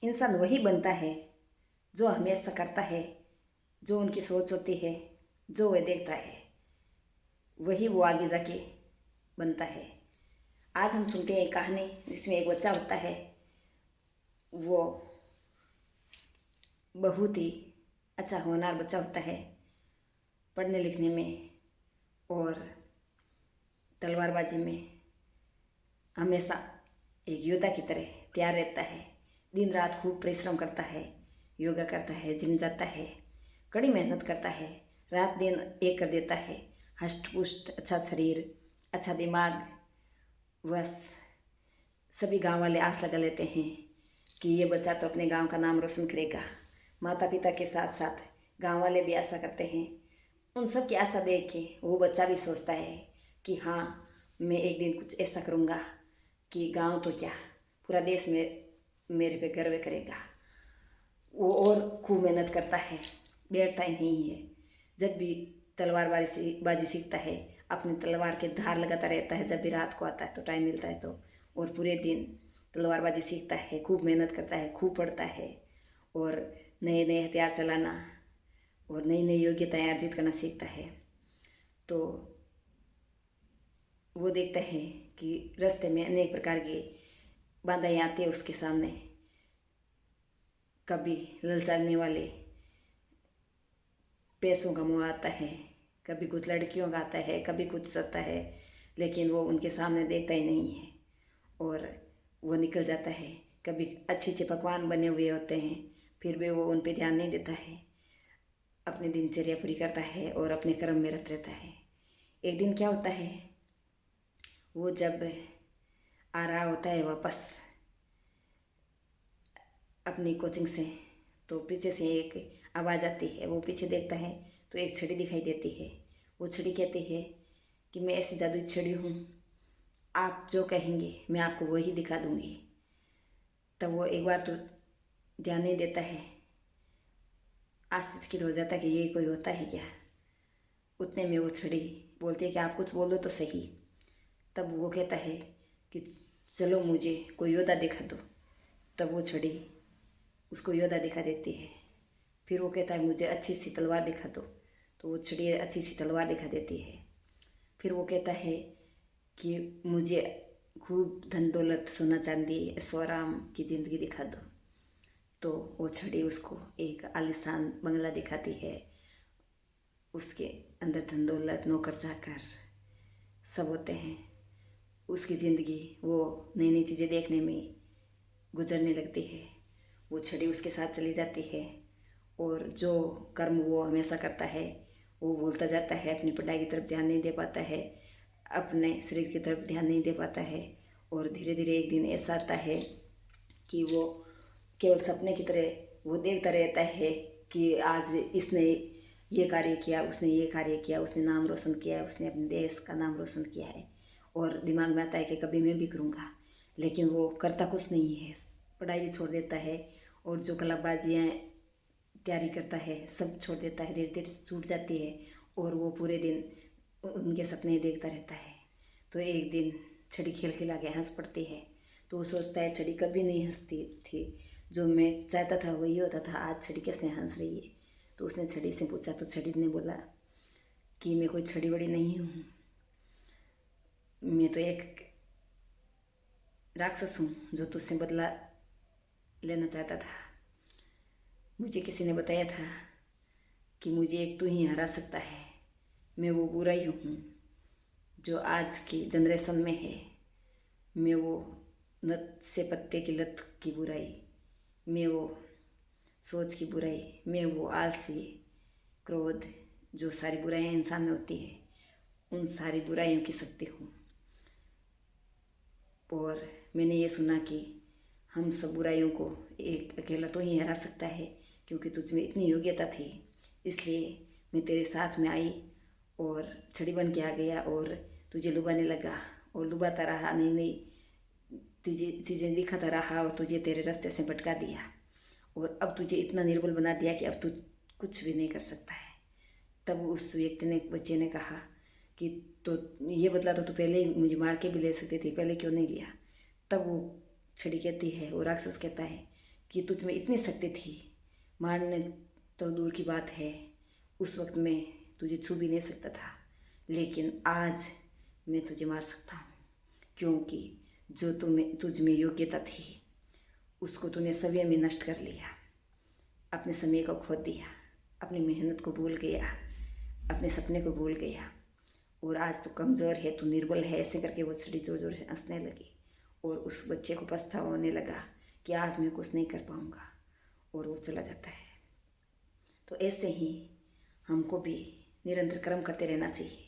इंसान वही बनता है जो हमेशा करता है, जो उनकी सोच होती है, जो वह देखता है वही वो आगे जाके बनता है। आज हम सुनते हैं एक कहानी जिसमें एक बच्चा होता है। वो बहुत ही अच्छा होनहार बच्चा होता है, पढ़ने लिखने में और तलवारबाजी में हमेशा एक योद्धा की तरह तैयार रहता है। दिन रात खूब परिश्रम करता है, योगा करता है, जिम जाता है, कड़ी मेहनत करता है, रात दिन एक कर देता है। हष्ट पुष्ट अच्छा शरीर, अच्छा दिमाग। बस सभी गांव वाले आस लगा लेते हैं कि ये बच्चा तो अपने गांव का नाम रोशन करेगा। माता पिता के साथ साथ गांव वाले भी आशा करते हैं। उन सब की आशा देख के वो बच्चा भी सोचता है कि हाँ, मैं एक दिन कुछ ऐसा करूँगा कि गांव तो क्या, पूरा देश में मेरे पे गर्व करेगा। वो और खूब मेहनत करता है, बैठता ही नहीं है। जब भी बाजी सीखता है, अपनी तलवार के धार लगाता रहता है। जब भी रात को आता है तो टाइम मिलता है तो, और पूरे दिन तलवारबाजी सीखता है, खूब मेहनत करता है, खूब पढ़ता है और नए नए हथियार चलाना और नई नई योग्यताएं अर्जित करना सीखता है। तो वो देखता है कि रास्ते में अनेक प्रकार की बाधाएं आती है उसके सामने। कभी ललचाने वाले पैसों का मोह आता है, कभी कुछ लड़कियों का आता है, कभी कुछ आता है, लेकिन वो उनके सामने देखता ही नहीं है और वो निकल जाता है। कभी अच्छे अच्छे पकवान बने हुए होते हैं, फिर भी वो उन पे ध्यान नहीं देता है, अपनी दिनचर्या पूरी करता है और अपने कर्म में रत रहता है। एक दिन क्या होता है, वो जब आ रहा होता है वापस अपनी कोचिंग से, तो पीछे से एक आवाज़ आती है। वो पीछे देखता है तो एक छड़ी दिखाई देती है। वो छड़ी कहती है कि मैं ऐसी जादुई छड़ी हूँ, आप जो कहेंगे मैं आपको वही दिखा दूँगी। तब वो एक बार तो ध्यान नहीं देता है, आश्चर्यचकित हो जाता है कि ये कोई होता है क्या। उतने में वो छड़ी बोलती है कि आप कुछ बोलो तो सही। तब वो कहता है कि चलो मुझे कोई योद्धा दिखा दो। तब वो छड़ी उसको योद्धा दिखा देती है। फिर वो कहता है मुझे अच्छी सी तलवार दिखा दो। तो वो छड़ी अच्छी सी तलवार दिखा देती है। फिर वो कहता है कि मुझे खूब धन दौलत सोना चांदी ऐशो आराम की ज़िंदगी दिखा दो। तो वो छड़ी उसको एक आलीशान बंगला दिखाती है। उसके अंदर धन दौलत नौकर चाकर सब होते हैं। उसकी ज़िंदगी वो नई नई चीज़ें देखने में गुजरने लगती है। वो छड़ी उसके साथ चली जाती है और जो कर्म वो हमेशा करता है वो भूलता जाता है। अपनी पढ़ाई की तरफ ध्यान नहीं दे पाता है, अपने शरीर की तरफ ध्यान नहीं दे पाता है। और धीरे धीरे एक दिन ऐसा आता है कि वो केवल सपने की तरह वो देखता रहता है कि आज इसने ये कार्य किया, उसने ये कार्य किया, उसने नाम रोशन किया है, उसने अपने देश का नाम रोशन किया है। और दिमाग में आता है कि कभी मैं भी करूँगा, लेकिन वो करता कुछ नहीं है। पढ़ाई भी छोड़ देता है और जो कलाबाजियाँ तैयारी करता है सब छोड़ देता है। धीरे धीरे छूट जाती है और वो पूरे दिन उनके सपने देखता रहता है। तो एक दिन छड़ी खेल खिला के हंस पड़ती है। तो वो सोचता है छड़ी कभी नहीं हंसती थी, जो मैं चाहता था वही होता था, आज छड़ी कैसे हंस रही है। तो उसने छड़ी से पूछा तो छड़ी ने बोला कि मैं कोई छड़ी बड़ी नहीं हूँ, मैं तो एक राक्षस हूँ जो तुझसे बदला लेना चाहता था। मुझे किसी ने बताया था कि मुझे एक तू ही हरा सकता है। मैं वो बुराई हूँ जो आज की जनरेशन में है। मैं वो नत से पत्ते की लत की बुराई, मैं वो सोच की बुराई, मैं वो आलसी, क्रोध, जो सारी बुराइयाँ इंसान में होती है, उन सारी बुराइयों की शक्ति हूँ। और मैंने ये सुना कि हम सब बुराइयों को एक अकेला तो ही हरा सकता है, क्योंकि तुझ में इतनी योग्यता थी, इसलिए मैं तेरे साथ में आई और छड़ी बन के आ गया और तुझे लुभाने लगा और लुभाता रहा, नई नई तुझे चीज़ें दिखाता रहा और तुझे तेरे रास्ते से भटका दिया और अब तुझे इतना निर्बल बना दिया कि अब तू कुछ भी नहीं कर सकता है। तब उस व्यक्ति ने, बच्चे ने कहा कि तो ये बदला तो तू पहले ही मुझे मार के भी ले सकती थी, पहले क्यों नहीं लिया। तब वो छड़ी कहती है, वो राक्षस कहता है कि तुझ में इतनी शक्ति थी, मारने तो दूर की बात है, उस वक्त मैं तुझे छू भी नहीं सकता था, लेकिन आज मैं तुझे मार सकता हूँ, क्योंकि जो तुझ में योग्यता थी उसको तूने समय में नष्ट कर लिया, अपने समय को खो दिया, अपनी मेहनत को भूल गया, अपने सपने को भूल गया, और आज तू कमज़ोर है, तू निर्बल है, ऐसे करके वो छड़ी जोर जोर से हंसने लगी। और उस बच्चे को पछतावा होने लगा कि आज मैं कुछ नहीं कर पाऊँगा, और वो चला जाता है। तो ऐसे ही हमको भी निरंतर कर्म करते रहना चाहिए,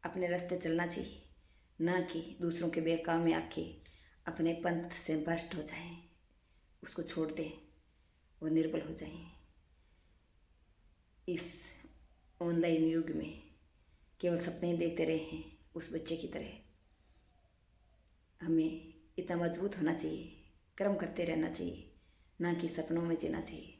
अपने रास्ते चलना चाहिए, ना कि दूसरों के बेकाम में आके अपने पंथ से भ्रष्ट हो जाएं, उसको छोड़ दें और निर्बल हो जाएं। इस ऑनलाइन युग में केवल सपने ही देखते रहे हैं उस बच्चे की तरह। हमें इतना मजबूत होना चाहिए, कर्म करते रहना चाहिए, ना कि सपनों में जीना चाहिए।